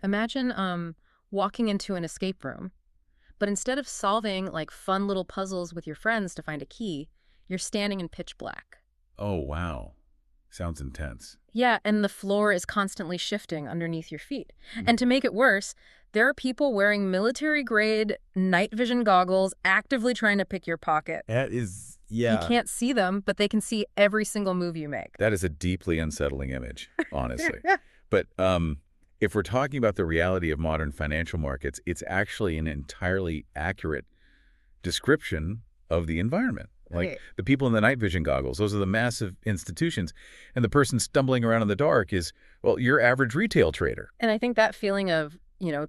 Imagine walking into an escape room, but instead of solving like fun little puzzles with your friends to find a key, you're standing in pitch black. Oh, wow. Sounds intense. Yeah, and the floor is constantly shifting underneath your feet. Mm. And to make it worse, there are people wearing military-grade night vision goggles actively trying to pick your pocket. That is, You yeah. can't see them, but they can see every single move you make. That is a deeply unsettling image, honestly. But if we're talking about the reality of modern financial markets, it's actually an entirely accurate description of the environment. Like Okay. the people in the night vision goggles, those are the massive institutions. And the person stumbling around in the dark is, well, your average retail trader. And I think that feeling of,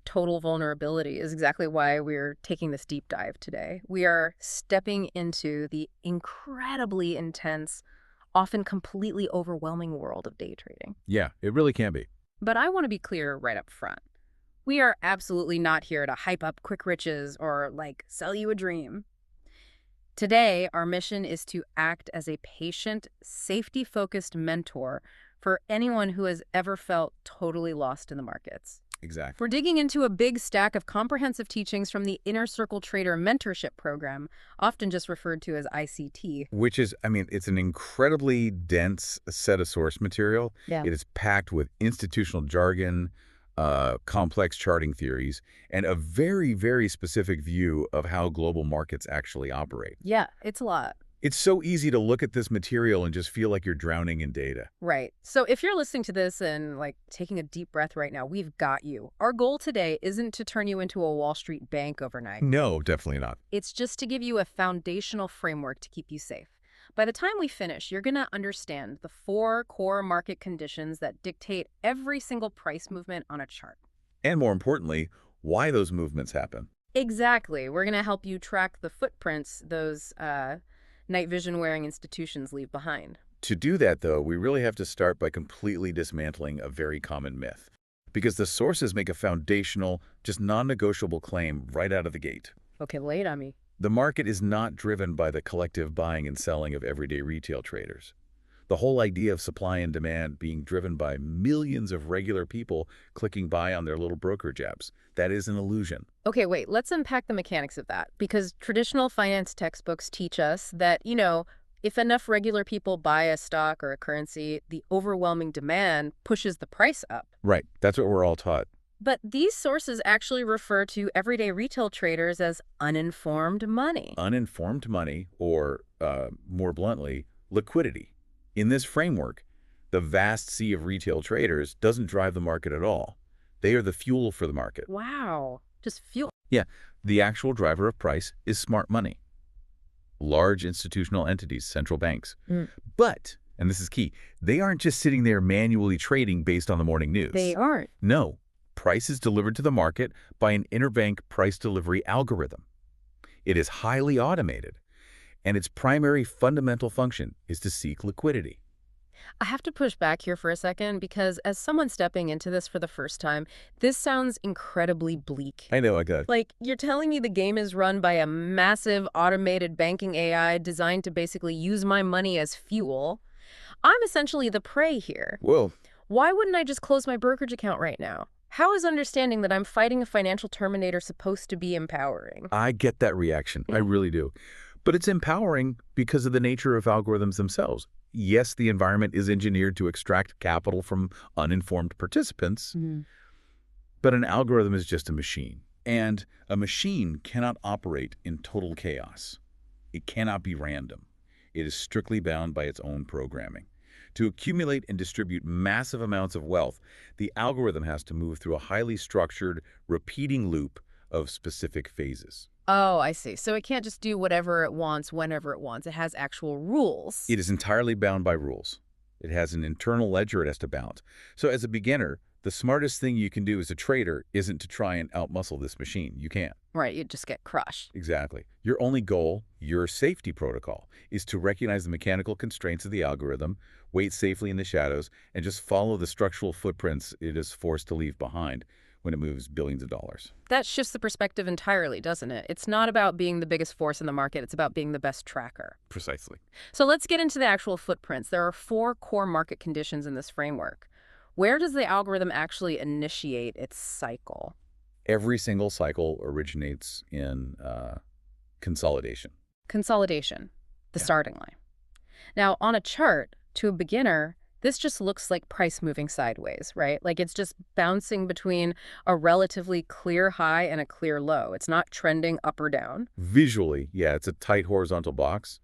total vulnerability is exactly why we're taking this deep dive today. We are stepping into the incredibly intense, often completely overwhelming world of day trading. Yeah, it really can be. But I want to be clear right up front. We are absolutely not here to hype up quick riches or, sell you a dream. Today, our mission is to act as a patient, safety-focused mentor for anyone who has ever felt totally lost in the markets. Exactly. We're digging into a big stack of comprehensive teachings from the Inner Circle Trader Mentorship Program, often just referred to as ICT. Which is, I mean, it's an incredibly dense set of source material. Yeah. It is packed with institutional jargon, complex charting theories, and a very, very specific view of how global markets actually operate. Yeah, it's a lot. It's so easy to look at this material and just feel like you're drowning in data. Right. So if you're listening to this and taking a deep breath right now, we've got you. Our goal today isn't to turn you into a Wall Street bank overnight. No, definitely not. It's just to give you a foundational framework to keep you safe. By the time we finish, you're going to understand the 4 core market conditions that dictate every single price movement on a chart. And more importantly, why those movements happen. Exactly. We're going to help you track the footprints those night vision wearing institutions leave behind. To do that, though, we really have to start by completely dismantling a very common myth. Because the sources make a foundational, just non-negotiable claim right out of the gate. Okay, lay it on me. The market is not driven by the collective buying and selling of everyday retail traders. The whole idea of supply and demand being driven by millions of regular people clicking buy on their little brokerage apps, that is an illusion. Okay, wait, let's unpack the mechanics of that. Because traditional finance textbooks teach us that, if enough regular people buy a stock or a currency, the overwhelming demand pushes the price up. Right, that's what we're all taught. But these sources actually refer to everyday retail traders as uninformed money. Uninformed money, or more bluntly, liquidity. In this framework, the vast sea of retail traders doesn't drive the market at all. They are the fuel for the market. Wow, just fuel. Yeah, the actual driver of price is smart money. Large institutional entities, central banks. But, and this is key, they aren't just sitting there manually trading based on the morning news. They aren't. No, price is delivered to the market by an interbank price delivery algorithm. It is highly automated, and its primary fundamental function is to seek liquidity. I have to push back here for a second because as someone stepping into this for the first time, this sounds incredibly bleak. I know, I got it. You're telling me the game is run by a massive automated banking AI designed to basically use my money as fuel. I'm essentially the prey here. Well, Why wouldn't I just close my brokerage account right now? How is understanding that I'm fighting a financial terminator supposed to be empowering? I get that reaction. I really do. But it's empowering because of the nature of algorithms themselves. Yes, the environment is engineered to extract capital from uninformed participants, but an algorithm is just a machine. And a machine cannot operate in total chaos. It cannot be random. It is strictly bound by its own programming. To accumulate and distribute massive amounts of wealth, the algorithm has to move through a highly structured, repeating loop of specific phases. Oh, I see. So it can't just do whatever it wants, whenever it wants. It has actual rules. It is entirely bound by rules. It has an internal ledger it has to balance. So as a beginner, the smartest thing you can do as a trader isn't to try and outmuscle this machine. You can't. Right, you'd just get crushed. Exactly. Your only goal, your safety protocol, is to recognize the mechanical constraints of the algorithm, wait safely in the shadows, and just follow the structural footprints it is forced to leave behind when it moves billions of dollars. That shifts the perspective entirely, doesn't it? It's not about being the biggest force in the market. It's about being the best tracker. Precisely. So let's get into the actual footprints. There are 4 core market conditions in this framework. Where does the algorithm actually initiate its cycle? Every single cycle originates in consolidation. Consolidation, the Yeah. starting line. Now, on a chart, to a beginner, this just looks like price moving sideways, right? Like it's just bouncing between a relatively clear high and a clear low. It's not trending up or down. Visually, yeah, it's a tight horizontal box.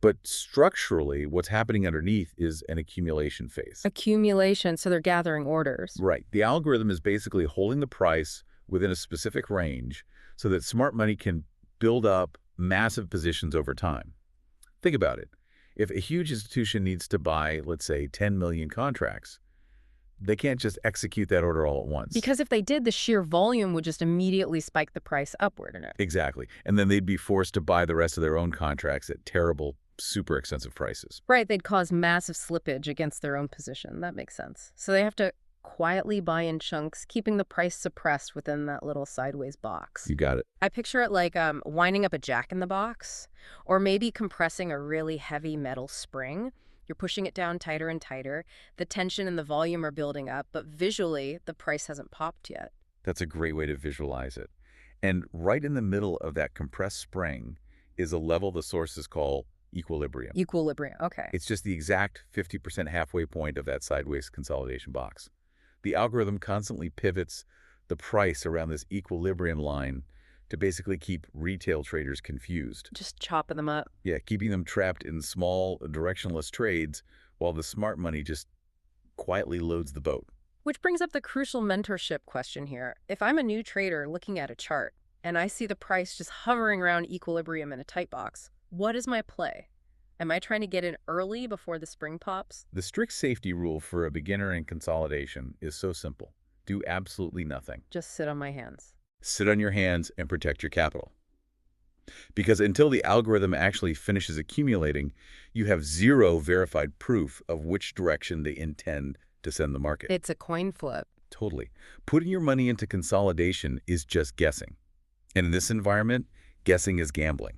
But structurally, what's happening underneath is an accumulation phase. Accumulation, so they're gathering orders. Right. The algorithm is basically holding the price within a specific range so that smart money can build up massive positions over time. Think about it. If a huge institution needs to buy, let's say, 10 million contracts, they can't just execute that order all at once. Because if they did, the sheer volume would just immediately spike the price upward in it. Exactly. And then they'd be forced to buy the rest of their own contracts at terrible, super expensive prices. Right, they'd cause massive slippage against their own position. That makes sense. So they have to quietly buy in chunks, keeping the price suppressed within that little sideways box. You got it. I picture it like winding up a jack in the box, or maybe compressing a really heavy metal spring. You're pushing it down tighter and tighter. The tension and the volume are building up, but visually, the price hasn't popped yet. That's a great way to visualize it. And right in the middle of that compressed spring is a level the sources call equilibrium. Equilibrium, okay. It's just the exact 50% halfway point of that sideways consolidation box. The algorithm constantly pivots the price around this equilibrium line to basically keep retail traders confused. Just chopping them up. Yeah, keeping them trapped in small, directionless trades while the smart money just quietly loads the boat. Which brings up the crucial mentorship question here. If I'm a new trader looking at a chart and I see the price just hovering around equilibrium in a tight box, what is my play? Am I trying to get in early before the spring pops? The strict safety rule for a beginner in consolidation is so simple. Do absolutely nothing. Just sit on my hands. Sit on your hands and protect your capital. Because until the algorithm actually finishes accumulating, you have zero verified proof of which direction they intend to send the market. It's a coin flip. Totally. Putting your money into consolidation is just guessing. And in this environment, guessing is gambling.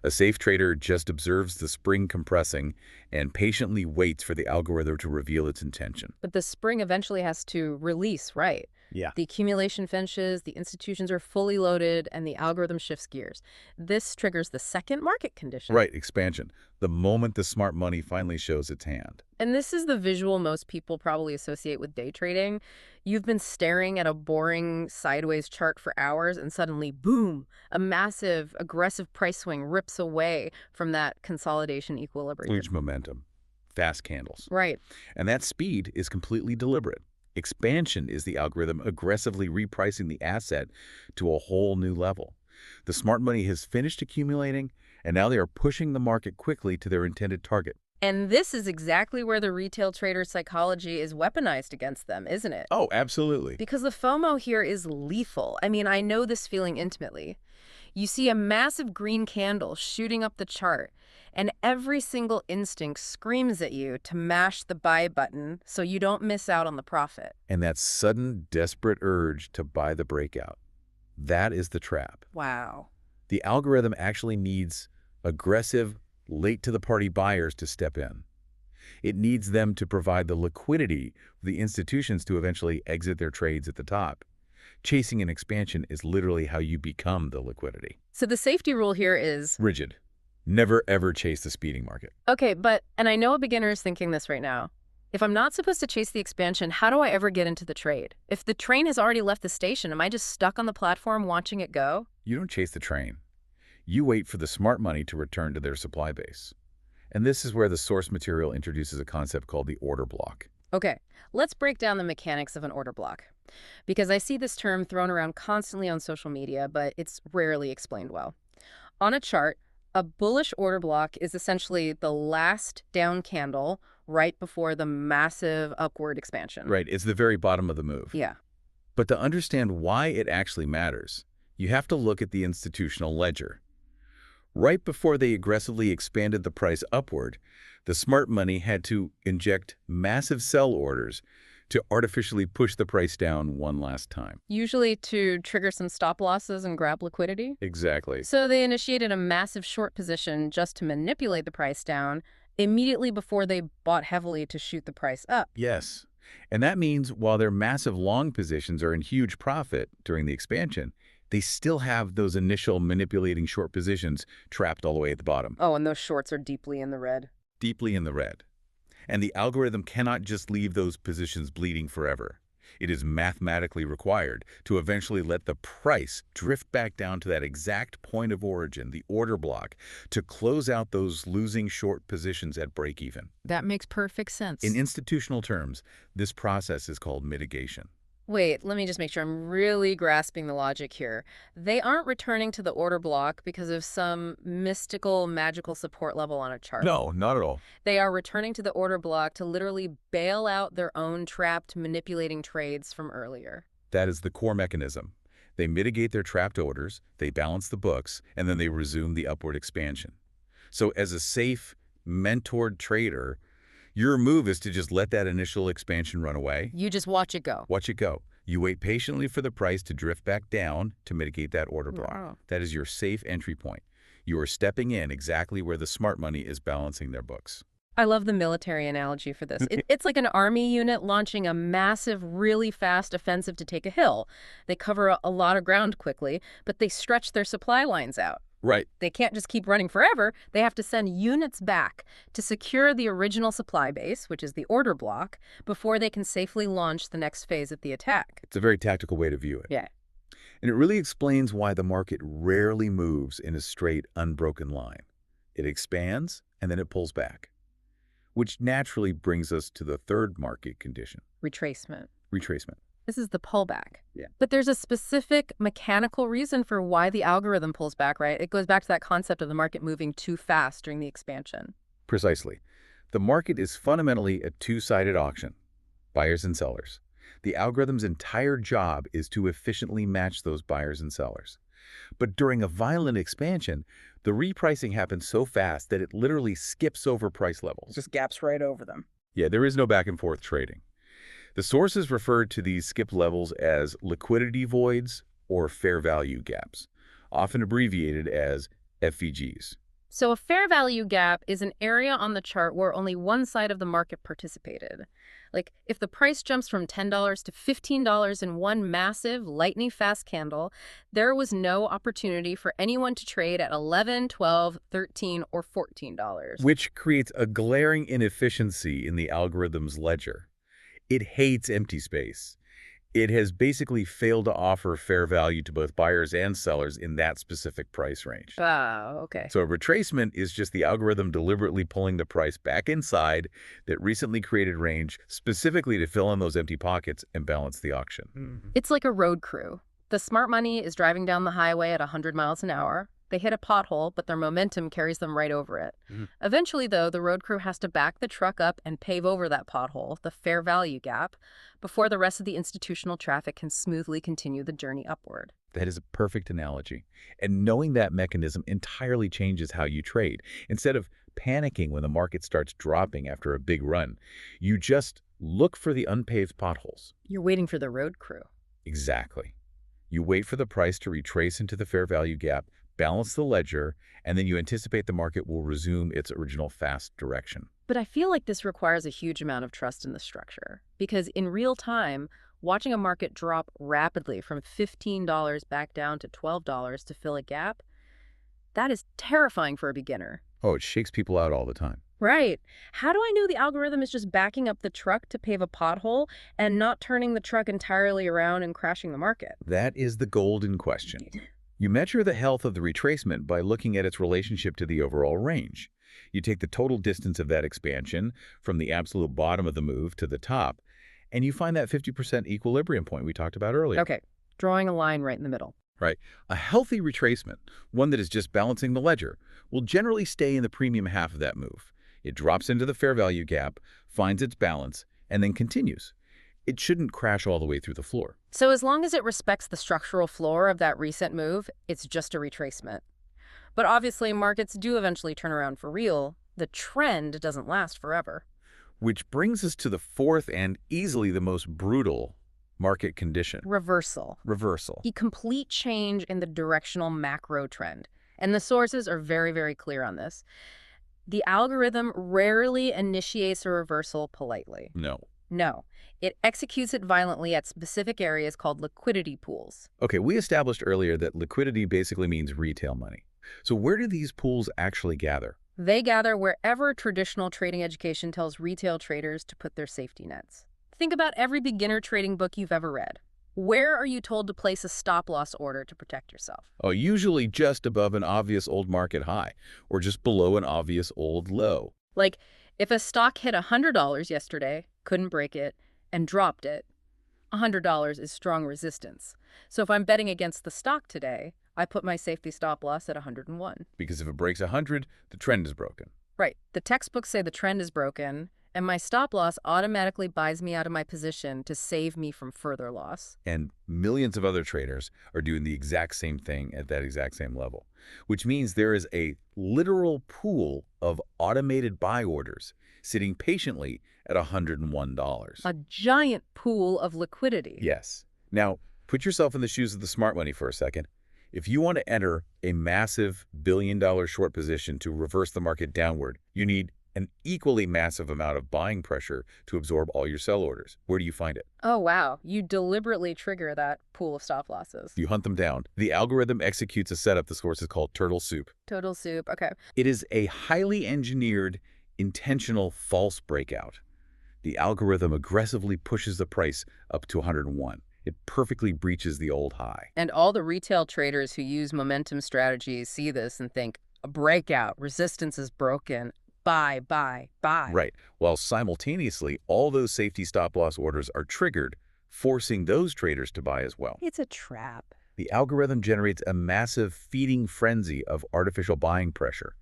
A safe trader just observes the spring compressing and patiently waits for the algorithm to reveal its intention. But the spring eventually has to release, right? Yeah. The accumulation finishes, the institutions are fully loaded, and the algorithm shifts gears. This triggers the second market condition. Right, expansion. The moment the smart money finally shows its hand. And this is the visual most people probably associate with day trading. You've been staring at a boring sideways chart for hours, and suddenly, boom, a massive, aggressive price swing rips away from that consolidation equilibrium. Huge momentum. Fast candles. Right. And that speed is completely deliberate. Expansion is the algorithm aggressively repricing the asset to a whole new level. The smart money has finished accumulating, and now they are pushing the market quickly to their intended target. And this is exactly where the retail trader psychology is weaponized against them, isn't it? Oh, absolutely. Because the FOMO here is lethal. I mean, I know this feeling intimately. You see a massive green candle shooting up the chart, and every single instinct screams at you to mash the buy button so you don't miss out on the profit. And that sudden, desperate urge to buy the breakout, that is the trap. Wow. The algorithm actually needs aggressive, late-to-the-party buyers to step in. It needs them to provide the liquidity for the institutions to eventually exit their trades at the top. Chasing an expansion is literally how you become the liquidity. So the safety rule here is Rigid. Never, ever chase the speeding market. okay, and I know a beginner is thinking this right now. If I'm not supposed to chase the expansion, how do I ever get into the trade? If the train has already left the station, am I just stuck on the platform watching it go? You don't chase the train. You wait for the smart money to return to their supply base. And this is where the source material introduces a concept called the order block. Okay, let's break down the mechanics of an order block. Because I see this term thrown around constantly on social media, but it's rarely explained well. On a chart, a bullish order block is essentially the last down candle right before the massive upward expansion. Right, it's the very bottom of the move. Yeah. But to understand why it actually matters, you have to look at the institutional ledger. Right before they aggressively expanded the price upward, the smart money had to inject massive sell orders to artificially push the price down one last time. Usually to trigger some stop losses and grab liquidity. Exactly. So they initiated a massive short position just to manipulate the price down immediately before they bought heavily to shoot the price up. Yes. And that means while their massive long positions are in huge profit during the expansion, they still have those initial manipulating short positions trapped all the way at the bottom, Oh, and those shorts are deeply in the red. deeply in the red. And the algorithm cannot just leave those positions bleeding forever. It is mathematically required to eventually let the price drift back down to that exact point of origin, the order block, to close out those losing short positions at break-even. That makes perfect In sense. institutional terms, this process is called mitigation. Wait, let me just make sure I'm really grasping the logic here. They aren't returning to the order block because of some mystical, magical support level on a chart. No, not at all. They are returning to the order block to literally bail out their own trapped manipulating trades from earlier. That is the core mechanism. They mitigate their trapped orders, they balance the books, and then they resume the upward expansion. So as a safe, mentored trader, your move is to just let that initial expansion run away. You just watch it go. Watch it go. You wait patiently for the price to drift back down to mitigate that order block. Wow. That is your safe entry point. You are stepping in exactly where the smart money is balancing their books. I love the military analogy for this. It's like an army unit launching a massive, really fast offensive to take a hill. They cover a lot of ground quickly, but they stretch their supply lines out. Right. They can't just keep running forever. They have to send units back to secure the original supply base, which is the order block, before they can safely launch the next phase of the attack. It's a very tactical way to view it. Yeah. And it really explains why the market rarely moves in a straight, unbroken line. It expands, and then it pulls back, which naturally brings us to the third market condition, Retracement. retracement. This is the pullback. Yeah. But there's a specific mechanical reason for why the algorithm pulls back, right? It goes back to that concept of the market moving too fast during the expansion. Precisely. The market is fundamentally a two-sided auction, buyers and sellers. The algorithm's entire job is to efficiently match those buyers and sellers. But during a violent expansion, the repricing happens so fast that it literally skips over price levels. Just gaps right over them. Yeah, there is no back and forth trading. The sources refer to these skip levels as liquidity voids or fair value gaps, often abbreviated as FVGs. So a fair value gap is an area on the chart where only one side of the market participated. Like if the price jumps from $10 to $15 in one massive, lightning-fast candle, there was no opportunity for anyone to trade at $11, $12, $13, or $14. Which creates a glaring inefficiency in the algorithm's ledger. It hates empty space. It has basically failed to offer fair value to both buyers and sellers in that specific price range. Oh, okay. So a retracement is just the algorithm deliberately pulling the price back inside that recently created range specifically to fill in those empty pockets and balance the auction. It's like a road crew. The smart money is driving down the highway at 100 miles an hour. They hit a pothole, but their momentum carries them right over it. Eventually, though, the road crew has to back the truck up and pave over that pothole, the fair value gap, before the rest of the institutional traffic can smoothly continue the journey upward. That is a perfect analogy. And knowing that mechanism entirely changes how you trade. Instead of panicking when the market starts dropping after a big run, you just look for the unpaved potholes. You're waiting for the road crew. Exactly. You wait for the price to retrace into the fair value gap, balance the ledger, and then you anticipate the market will resume its original fast direction. But I feel like this requires a huge amount of trust in the structure, because in real time, watching a market drop rapidly from $15 back down to $12 to fill a gap, that is terrifying for a beginner. Oh, it shakes people out all the time. Right. How do I know the algorithm is just backing up the truck to pave a pothole and not turning the truck entirely around and crashing the market? That is the golden question. You measure the health of the retracement by looking at its relationship to the overall range. You take the total distance of that expansion from the absolute bottom of the move to the top, and you find that 50% equilibrium point we talked about earlier. Okay, drawing a line right in the middle. Right. A healthy retracement, one that is just balancing the ledger, will generally stay in the premium half of that move. It drops into the fair value gap, finds its balance, and then continues. It shouldn't crash all the way through the floor. So as long as it respects the structural floor of that recent move, it's just a retracement. But obviously, markets do eventually turn around for real. The trend doesn't last forever. Which brings us to the fourth and easily the most brutal market condition. Reversal. Reversal. A complete change in the directional macro trend. And the sources are very, very clear on this. The algorithm rarely initiates a reversal politely. No. No, it executes it violently at specific areas called liquidity pools. Okay, we established earlier that liquidity basically means retail money. So where do these pools actually gather? They gather wherever traditional trading education tells retail traders to put their safety nets. Think about every beginner trading book you've ever read. Where are you told to place a stop-loss order to protect yourself? Oh, usually just above an obvious old market high, or just below an obvious old low. Like, if a stock hit $100 yesterday, couldn't break it, and dropped it, $100 is strong resistance. So if I'm betting against the stock today, I put my safety stop-loss at 101. Because if it breaks 100, the trend is broken. Right. The textbooks say the trend is broken, and my stop-loss automatically buys me out of my position to save me from further loss. And millions of other traders are doing the exact same thing at that exact same level, which means there is a literal pool of automated buy orders sitting patiently at $101. A giant pool of liquidity. Yes. Now, put yourself in the shoes of the smart money for a second. If you want to enter a massive billion-dollar short position to reverse the market downward, you need an equally massive amount of buying pressure to absorb all your sell orders. Where do you find it? Oh, wow. You deliberately trigger that pool of stop losses. You hunt them down. The algorithm executes a setup the source is called turtle soup. Total soup. Okay. It is a highly engineered, intentional false breakout. The algorithm aggressively pushes the price up to 101. It perfectly breaches the old high. And all the retail traders who use momentum strategies see this and think, a breakout, resistance is broken, buy, buy, buy. Right. While simultaneously, all those safety stop-loss orders are triggered, forcing those traders to buy as well. It's a trap. The algorithm generates a massive feeding frenzy of artificial buying pressure.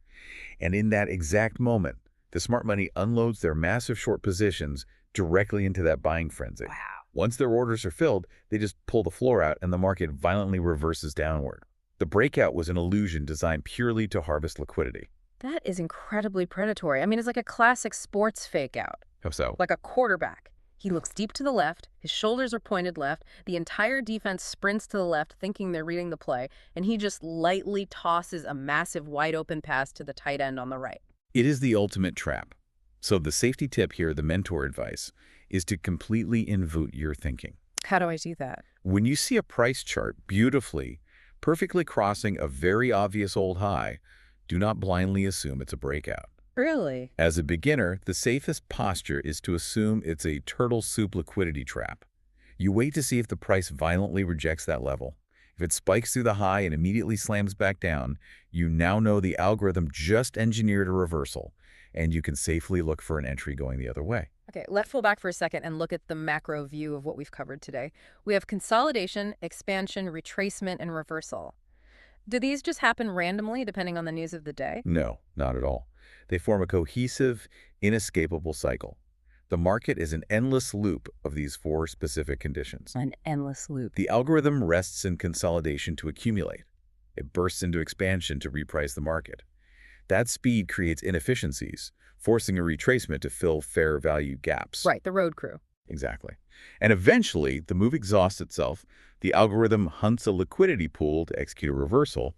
And in that exact moment, the smart money unloads their massive short positions directly into that buying frenzy. Wow. Once their orders are filled, they just pull the floor out and the market violently reverses downward. The breakout was an illusion designed purely to harvest liquidity. That is incredibly predatory. I mean, it's like a classic sports fake out. How so? Like a quarterback. He looks deep to the left, his shoulders are pointed left, the entire defense sprints to the left thinking they're reading the play, and he just lightly tosses a massive wide open pass to the tight end on the right. It is the ultimate trap. So the safety tip here, the mentor advice, is to completely invoke your thinking. How do I do that? When you see a price chart perfectly crossing a very obvious old high, do not blindly assume it's a breakout. Really? As a beginner, the safest posture is to assume it's a turtle soup liquidity trap. You wait to see if the price violently rejects that level. If it spikes through the high and immediately slams back down, you now know the algorithm just engineered a reversal, and you can safely look for an entry going the other way. Okay, let's pull back for a second and look at the macro view of what we've covered today. We have consolidation, expansion, retracement, and reversal. Do these just happen randomly depending on the news of the day? No, not at all. They form a cohesive, inescapable cycle. The market is an endless loop of these four specific conditions. An endless loop. The algorithm rests in consolidation to accumulate. It bursts into expansion to reprice the market. That speed creates inefficiencies, forcing a retracement to fill fair value gaps. Right, the road crew. Exactly. And eventually, the move exhausts itself, the algorithm hunts a liquidity pool to execute a reversal,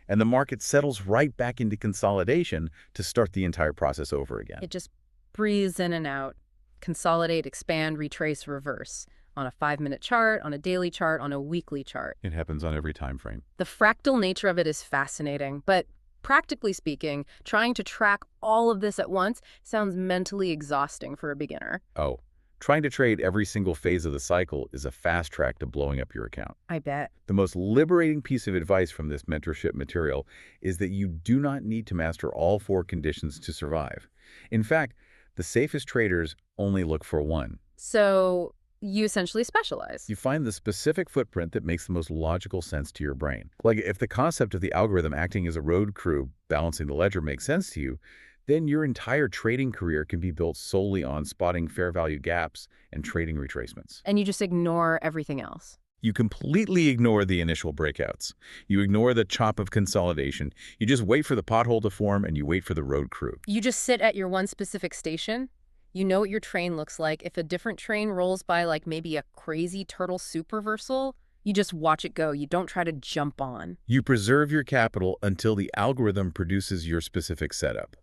and the market settles right back into consolidation to start the entire process over again. It just breathes in and out. Consolidate, expand, retrace, reverse. On a 5-minute chart, on a daily chart, on a weekly chart. It happens on every time frame. The fractal nature of it is fascinating, but practically speaking, trying to track all of this at once sounds mentally exhausting for a beginner. Oh, trying to trade every single phase of the cycle is a fast track to blowing up your account. I bet. The most liberating piece of advice from this mentorship material is that you do not need to master all four conditions to survive. In fact, the safest traders only look for one. So you essentially specialize. You find the specific footprint that makes the most logical sense to your brain. Like if the concept of the algorithm acting as a road crew balancing the ledger makes sense to you, then your entire trading career can be built solely on spotting fair value gaps and trading retracements. And you just ignore everything else. You completely ignore the initial breakouts. You ignore the chop of consolidation. You just wait for the pothole to form and you wait for the road crew. You just sit at your one specific station. You know what your train looks like. If a different train rolls by like maybe a crazy turtle soup reversal, you just watch it go. You don't try to jump on. You preserve your capital until the algorithm produces your specific setup.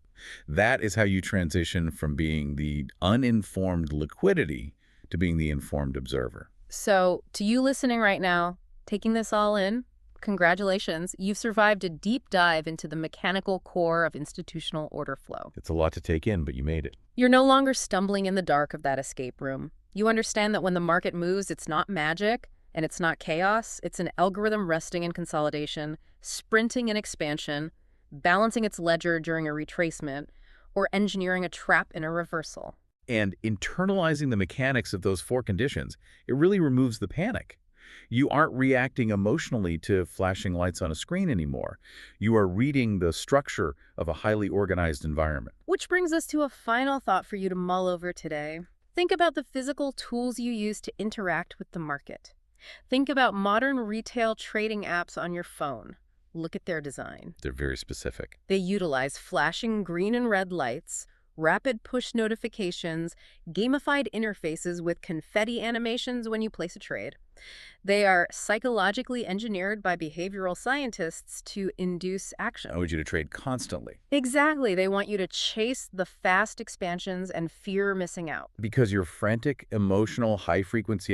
That is how you transition from being the uninformed liquidity to being the informed observer. So, to you listening right now, taking this all in, congratulations. You've survived a deep dive into the mechanical core of institutional order flow. It's a lot to take in, but you made it. You're no longer stumbling in the dark of that escape room. You understand that when the market moves, it's not magic and it's not chaos. It's an algorithm resting in consolidation, sprinting in expansion, balancing its ledger during a retracement, or engineering a trap in a reversal. And internalizing the mechanics of those four conditions, it really removes the panic. You aren't reacting emotionally to flashing lights on a screen anymore. You are reading the structure of a highly organized environment. Which brings us to a final thought for you to mull over today. Think about the physical tools you use to interact with the market. Think about modern retail trading apps on your phone. Look at their design. They're very specific. They utilize flashing green and red lights, rapid push notifications, gamified interfaces with confetti animations when you place a trade. They are psychologically engineered by behavioral scientists to induce action. I want you to trade constantly. Exactly. They want you to chase the fast expansions and fear missing out. Because your frantic, emotional, high-frequency